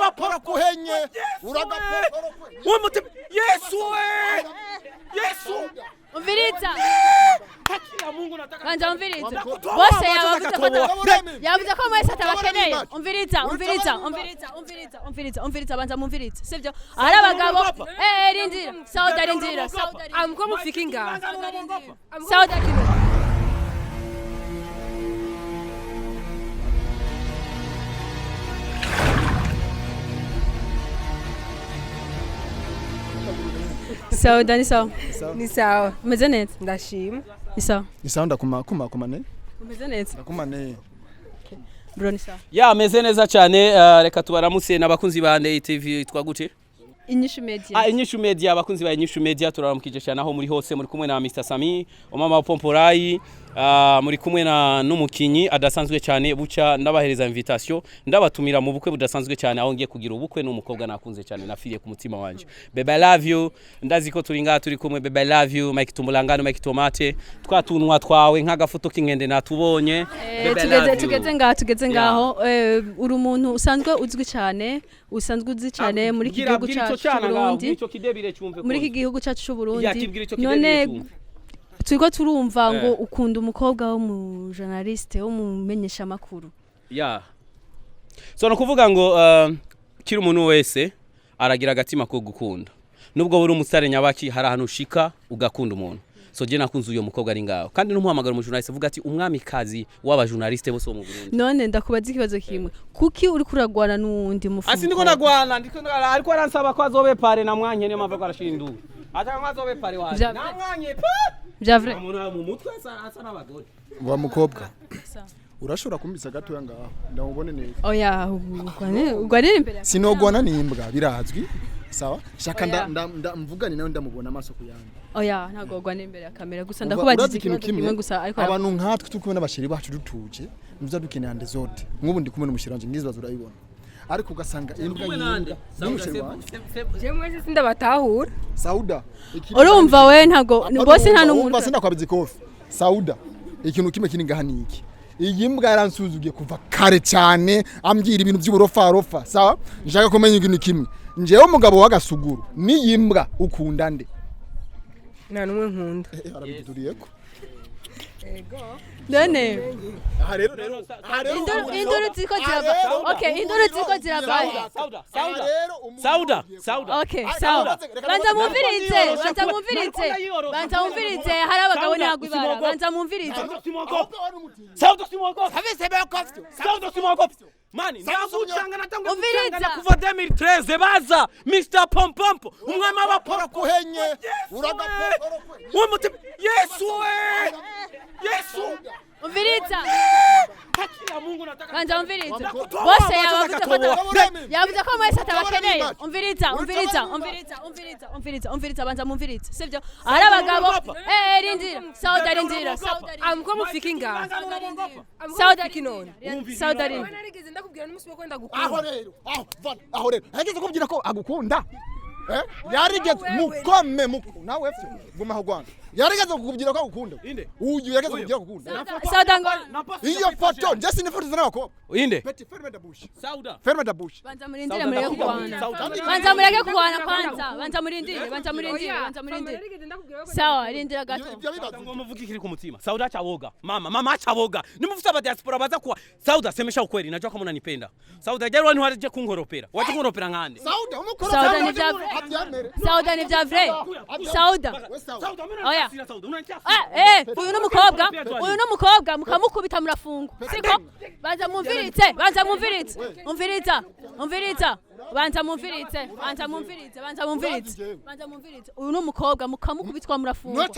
bapora kuhenye uragapora umutima Yesu Yesu umviriza hakira Mungu nataka banza umviriza bose yavuze ko mwese atabakeneye umviriza banza mumviriza sivyo ari abagabo rindira Sauda rindira amko mufikinga Sauda kino Sauda ni sawa umeze neza ndashima ni sawa ndakumane umeze neza ndakumane bro ni sawa ya meze neza cyane reka tubaramutse n'abakunzi ba TV twagute Inyishu Media Inyishu Media abakunzi ba Inyishu Media turaramukije cyane aho muri hose muri kumwe na Mr Sammy umama Pomporayi muri kumwe na n'umukinyi adasanzwe cyane buca ndabahereza invitation ndabatumira mu bukwe budasanzwe cyane aho ngiye kugira ubukwe n'umukobwa nakunze cyane nafiriye ku mutima wanje baby I love you ndazi ko turi ngaha turi kumwe baby I love you Mike Tumulangano Mike Tomate twatunwa twawe nk'agafoto k'inkende natubonye tugeze ngaho uri umuntu usanzwe uzwi cyane uzi cyane muri iki gihugu cyacu Burundi muri iki gihugu cyacu cy'u Burundi none turiko turumva ngo ukunda umukobwa wo mu journaliste wo mu menyesha makuru so no kuvuga ngo kiri umuntu wese aragira agatima ko gukunda nubwo buri umusare nyabaki hari ahantu ushika ugakunda umuntu so je nakunze uyo mukobwa ari ngaho kandi n'umuhamagara mu journaliste vuga ati umwamikazi w'aba journaliste bose wo mu Burundi none ndakubaza ikibazo kimwe kuki uri kuragwana n'undi mufuko asi ndiko nagwana ariko aransaba ko azobe pare na mwanye niyo mpamvu ko arashinduka ataka mwazobe pare waje na mwanye Javre mu mutwe asa n'abagore wa mukobwa urashobora kumbisa gato yangaho ndamubone neza oya ugwanira imbere sinogwana n'imbwa birazwi sawa shaka ndamvugani nawe ndamubona amaso kuyanga oya ntago ugwanira imbere ya kamera gusa ndakubaza ikintu kimwe gusa ariko abantu nkatwe tukubona abashiri bacu dutuje muza dukeneye ande zote nk'ubu ndi kumwe n'umushiranje ngizibazo urayibona ariko ugasanga imbwa yindi je mwese sindabatahura Sauda urumva we ntago bose nta n'umuntu bose ndakwabiza ikofi Sauda ikintu kimwe kini ngaha niki iyi mbwa yaransuzugiye kuva kare cyane ambwira ibintu by'uburofa sawa nshaka kumenya ikintu kimwe njewe umugabo w'agasuguru ni imbwa ukunda nde nta numwe nkunda arabiduriyeko ego none rero induru ziko zirava okay induru ziko zirava Sauda okay sawa banza mumvirize hari abagabo ntabwo ibara banza mumvirize Sauda simoko Sauda simoko mani ndagucanga natanga umviriza kuva 2013 baza Mr Pompompo umwami w'abapora kuhenye uragapora umutima Yesu umviriza hakira Mungu nataka banza umviriza bose yavuze ko mwese atabakeneye umviriza banza mumviriza sivyo ari abagabo rindira Sauda rindira amko mufikinga Sauda kinone Sauda rindira narigeze ndakubwira n'umusi wo kwenda gukunda aho rero hageze kubwira ko agukunda yarigeze mukome nawe efyo guma ho Rwanda yarigeze kukubwira ko agukunda uyu yarigeze kukubwira ko agukunda Sauda ngo iyo foto je sine foto zana ko inde Petit ferme da bush Sauda ferme da bush banza murindire mureke kubana kwanza banza murindire sawa rindira gato ngo muvuge kiri ku mutima Sauda achaboga mama achaboga nimufuta aba diaspora baza kwa Sauda semesha ukweli najua kama unanipenda Sauda jari wani waje kunkoropera ngande Sauda umukora Sauda ni vya vrai Sauda oya uyu n'umukobwa mukamukubita murafunga siko banza mumvirize uyu n'umukobwa mukamukubitwa murafunga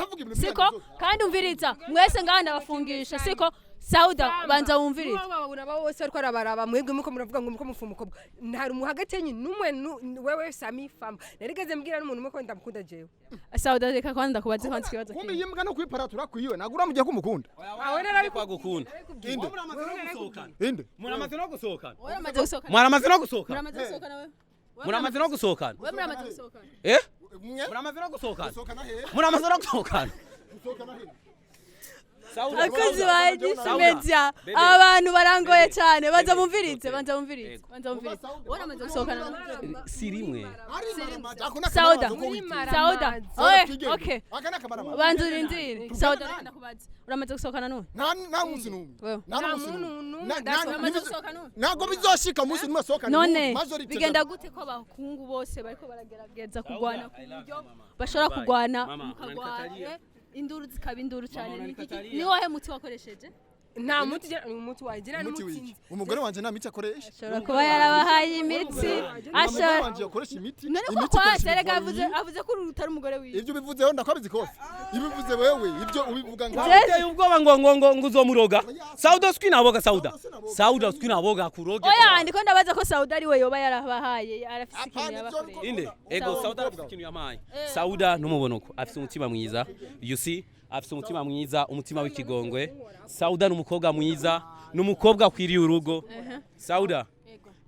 siko kandi umviriza mwese nganda bafungisha siko Sauda banza wumvirize uraba wose ariko arabaraba mwebwe muko muravuga ngo muko mufu umukobwa ntari umuhagati yenyu numwe wewe Sammy Famba narigeze mbwira n'umuntu umwe ko ndamukunda jewe Sauda reka kwanda kubaza kwanza kibazo kumbe yimbwa no kwiparatura kwiwe nagura mugiye kumukunda awe narari kwagukunda inde muramaze no gusohokana muramaze no gusohokana wewe muramaze no gusohokana muramaze no gusohokana muramaze no gusohokana abakozi ba Inyishu Media abantu barangoye cyane banza mumvirize ubona amaze gusohokana si rimwe Sauda okay banza urindire Sauda ndakubaza uramaze gusohokana none nta munsi n'umwe Nunu ntabwo bizoshika munsi n'umwe asohokana none bigenda gute ko abakungu bose bariko baragerageza kugwana ku buryo bashobora kugwana mukagwana induru zikaba induru cyane ni wowe muti wakoresheje nta muti wagira n'umuti umugore wanje nta miti akoresha ashobora kuba yarabahaye imiti ashobora wanje akoresha imiti serega avuze ko utari umugore wiwe ibyo bivuzeho ndakwabizi kofi ibivuze wewe ibyo ubivuga uteye ubwoba ngo uzomuroga Sauda swinaboga Sauda swinaboga kuroge oya ndiko ndabaza ko Sauda ari we yoba yarabahaye arafise ikintu yabakoreye inde ego Sauda afise ikintu yamaye Sauda numubonoko afise umutima mwiza you see afise umutima mwiza umutima w'ikigongwe Sauda n'umukobwa mwiza n'umukobwa kwiriye urugo Sauda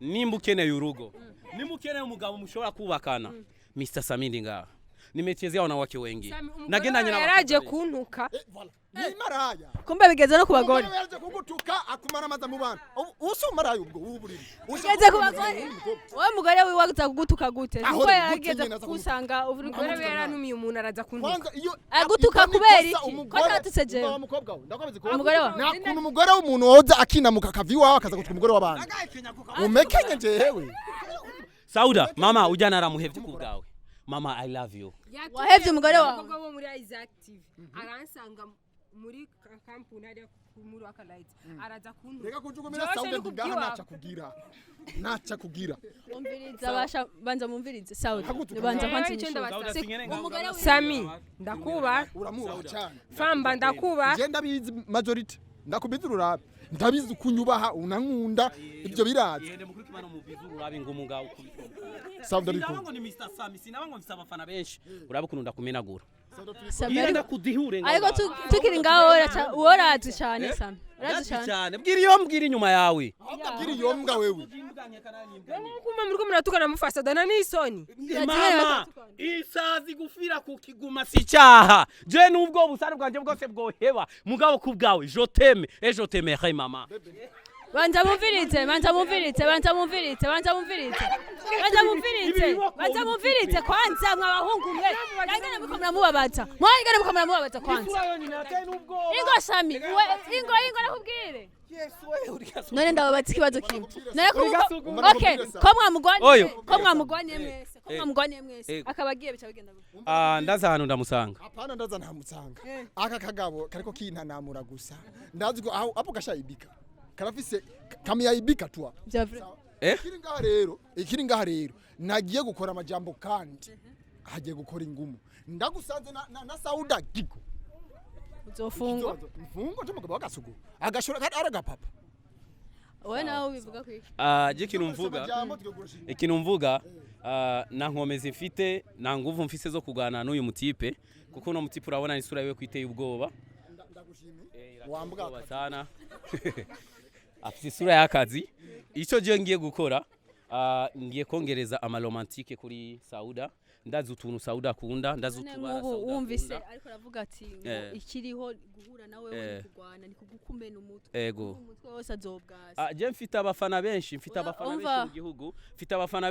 nimba ukeneye urugo nimba ukeneye umugabo mushobora kubakana Mr Sammy ndinga nimechezea wanawake wengi nagendanye na yaraje kuntuka Maraya kumbe bigeze no kubagore yaraje kugutuka akumara amaza mu bana uso maraya ubwo uburiri bigeze kubagore wowe mugore wiwe waguza kugutuka gute kuko yarageze kusanga umugore we yaranumiye umuntu araza kuntuka agutuka kubera iki ko tatuseje umugore wa nakuntu umugore w'umuntu woza akinamuka akavi wawe akaza gutuka umugore w'abandi umekenye jewe Sauda mama ujana aramuhevye kubwawe mama I love you wahevye umugore wawe umugabo muri Active aransanga muri kampuni ari muri Akalight araza kuntuka reka kujugumira Sauda ndigaha nacha kugira umviriza basha banza mumvirize Sauda banza kwanza umugore Sammy ndakuba uramubaho cyane Famba ndakuba je ndabizi majority ndakubiza ururabe ndabizi kunyubaha unankunda ibyo biraza yende mukuri kimano mubiza ururabe ngo umugabo Sauda ariko sinabanga ni Mr Sammy sinabanga mfite abafana benshi urabe kununda kumenagura Sammy yenda kudihure ariko tukiri ngaho worazi cyane Sammy urazi cyane mbwira inyuma yawe abwira iyo mbwa wewe kuma muri ko muratukana mufasa dana n'isoni mama isazi gufira ku kiguma si cyaha je nubwo busare bwanje bwose bwoheba mugabo kubgawe je t'aime mama banza mumvirize kwanza mwabahungu mwe nangene mukomuramubabaza kwanza ingo Sammy ingo nakubwire none ndababatse ikibazo kimwe okay ko mwamugwaniye mwese akabagiye bica bigenda ndaza hano ndamusanga apana ndaza ntamusanga aka kagabo kariko kintanamura gusa ndazi ko aho gashayibika karafise kamiyayibika twa ikiri ngaha rero nagiye gukora amajambo kandi hagiye gukora ingumu ndagusanze na Sauda gigo uzofungwa mfungo cyangwa bagasugu agashora aragapapa wowe nawe ubivuga kwiki je ikintu mvuga na nkomezi mfite na nguvu mfise zo kugana n'uyu mutipe kuko no mutipe urabona isura yiwe kwiteye ubwoba wambwa sana afise isura y'akazi icyo je ngiye gukora ngiye kongereza amaromantike kuri Sauda ndazi utuntu Sauda akunda ndazi utubara Sauda wumvise ariko aravuga ati ikiriho guhura nawe kugwana ni kugukumena umutwe umutwe wose azobwaza je mfite abafana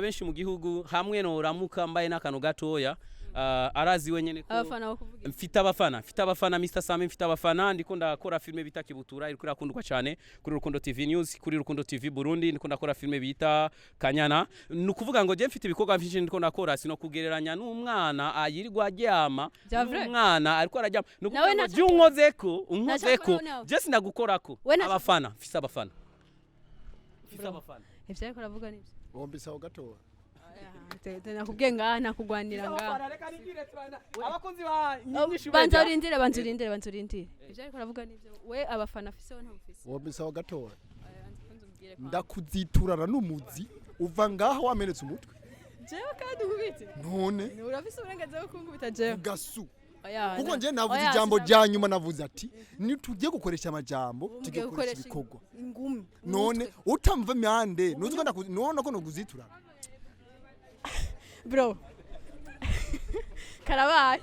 benshi mu gihugu hamwe no ramuka mbaye nakano gatoya arazi wenyene ko mfite abafana Mr Sammy mfite abafana ndiko ndakora filme bita Kibutura iri kurakundwa cyane kuri Rukundo TV News kuri Rukundo TV Burundi ndiko ndakora filme bita Kanyana nukuvuga ngo je mfite ibikorwa byinshi ndiko ndakora sino kugereranya n'umwana ayirirwa aryama n'umwana ariko araryama nukuvuga je unkozeko je sinagukorako abafana mfite abafana ivyo ariko aravuga nibyo bombi sawa gatoya nakubwiye ngaha nakugwanira ngaha abakunzi ba Inyishu banza urindire ivyo ariko aravuga nivyo we abafana afise nta ufise bombi sawa gatoya ndakuziturana n'umuzi uva ngaha wamenetse umutwe jewe kandi ubite none urafise uburenganzira bwo kungubita jewe gasu kuko nje navuze ijambo rya nyuma navuze ati nitugiye gukoresha amajambo tugiye gukoresha ibikorwa ingumi none utamva myande nuzi ko none ko noguziturana bro karabaye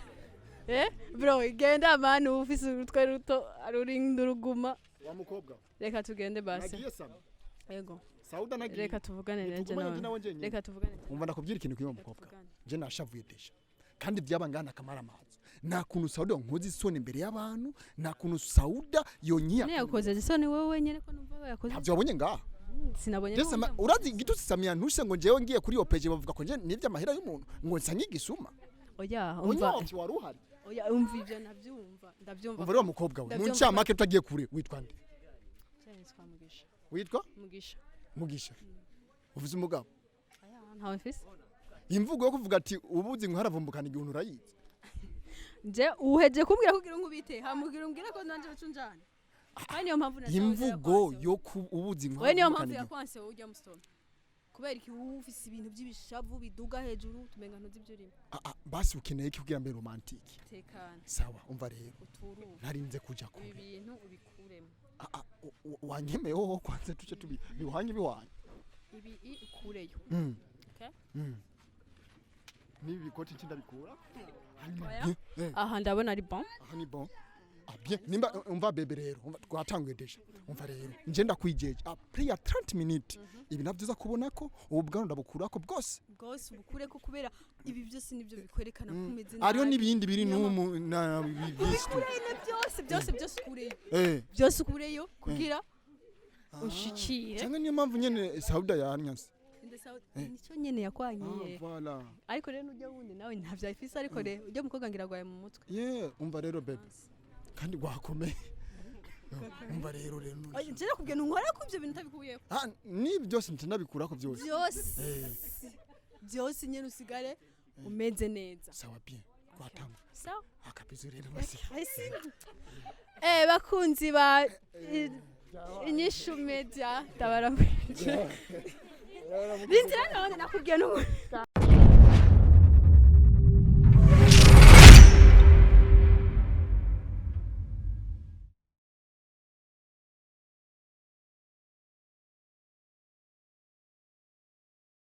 bro genda mani ufise urutwe ruto arurinda uruguma wa mukobwa reka tugende basi nagiye Sammy yego Sauda nagiye reka tuvugane nje nawe reka tuvugane umva ndakubwira ikintu kimwe mukobwa je nashavuye desha kandi byabangana akamara amazi nta kuntu Sauda nkoze isoni imbere y'abantu nta kuntu Sauda yonyiya ne yakoze isoni wewe nyene ko numva yakoze ntabyo wabonye ngaha sinabonye urazi igitutsi Sammy ntushe ngo njewe ngiye kuri opeje bavuga ko nje nivyo amahera y'umuntu ngo nsanye igisuma oya umva wari uhari oya umva ivyo navyumva ndavyumva umva rero mukobwa we mu ncamake tutagiye kure witwa nde witwa Mugisha uvuze umugabo aya ntawe mfise imvugo yo kuvuga ati ubuzi nkaravumbukana igihuntu urayizi je uheje kumbwira kugira nkubite hamubwira umbwira ko nanje ucunjana kandi niyo mpamvu nashaka imvugo yo ubuzi nkaravumbukana we niyo mpamvu yakwanse ujya musoma kubera iki ufise ibintu by'ibishavu biduga hejuru tumenga ntuzi ibyo urimo basi ukeneye iki kugira mbe romantike tekana sawa umva rero ntarinze kuja ko ibi bintu ubikuremo wanyemeyeho kwanze tuce tubi biwanye biwanye ibi ikureyo okay nibi bikoti ncinda bikura aha ndabona ari bon aha ni bon bien nimba umva bebe rero twatanguye deja umva rero nje ndakwijeje après ya 30 minutes ibi navyo kubona ko ubu bwandu ndabukurako bwose ubukure ko kubera ibi byose nivyo bikwerekana kumeze nabi ariyo nibindi biri n'umu na byose ukureyo byose ukureyo kugira ushikire cyangwa niyo mpamvu nyene Sauda yanyanse nico nyene yakwanyiye voilà ariko rero ujya wundi nawe ntavya ifise ariko rero ujya mukobwa ngira gwaye mu mutwe umva rero bebe kandi gwakomeye umva rero nje nakubwiye nkora ko ivyo bintu tabikuyeho ni byose ntinabikurako byose byose nyene usigare umeze neza sawa bien gwatanga sawa akabizo rero basi bakunzi ba Inyishu Media tabaramuje Binzira none nakubwiye n'ubu